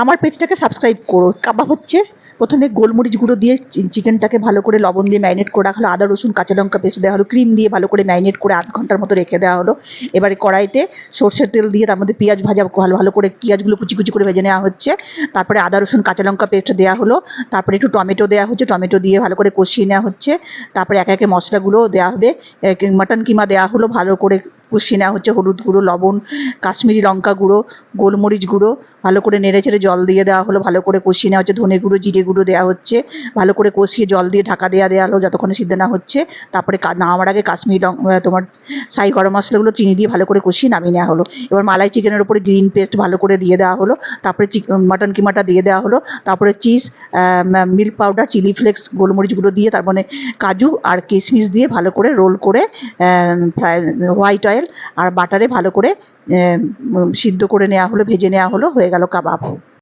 আমার পেজটাকে সাবস্ক্রাইব করো। কাবাব হচ্ছে প্রথমে গোলমরিচ গুঁড়ো দিয়ে চিকেনটাকে ভালো করে লবণ দিয়ে ম্যারিনেট করে রাখা হলো, আদা রসুন কাঁচা লঙ্কা পেস্ট দেওয়া হলো, ক্রিম দিয়ে ভালো করে ম্যারিনেট করে আধ ঘন্টার মতো রেখে দেওয়া হলো। এবারে কড়াইতে সর্ষের তেল দিয়ে তার মধ্যে পেঁয়াজ ভাজা ভালো ভালো করে পেঁয়াজগুলো কুচি কুচি করে ভেজে নেওয়া হচ্ছে। তারপরে আদা রসুন কাঁচা লঙ্কা পেস্ট দেওয়া হলো, তারপরে একটু টমেটো দেওয়া হচ্ছে, টমেটো দিয়ে ভালো করে কষিয়ে নেওয়া হচ্ছে। তারপরে একে একে মশলাগুলোও দেওয়া হবে, মাটন কিমা দেওয়া হলো, ভালো করে কষিয়ে নেওয়া হচ্ছে, হলুদ গুঁড়ো, লবণ, কাশ্মীরি লঙ্কা গুঁড়ো, গোলমরিচ গুঁড়ো ভালো করে নেড়ে চেড়ে জল দিয়ে দেওয়া হলো, ভালো করে কষিয়ে নেওয়া হচ্ছে, ধনে গুঁড়ো জিরে গুঁড়ো দেওয়া হচ্ছে, ভালো করে কষিয়ে জল দিয়ে ঢাকা দেওয়া হলো যতক্ষণে সিদ্ধ না হচ্ছে। তারপরে নামাবার আগে কাশ্মীরি তোমার শাহি গরম মশলাগুলো চিনি দিয়ে ভালো করে কষিয়ে নামিয়ে নেওয়া হলো। এবার মালাই চিকেনের উপরে গ্রিন পেস্ট ভালো করে দিয়ে দেওয়া হলো, তারপরে মাটন কিমাটা দিয়ে দেওয়া হলো, তারপরে cheese, milk powder, chilli flakes, গোলমরিচ গুঁড়ো দিয়ে তার মানে কাজু আর কিশমিশ দিয়ে ভালো করে রোল করে হোয়াইট অয়েল আর বাটারে ভালো করে সিদ্ধ করে নেওয়া হলো, ভেজে নেওয়া হলো, হয়ে গেল কাবাব।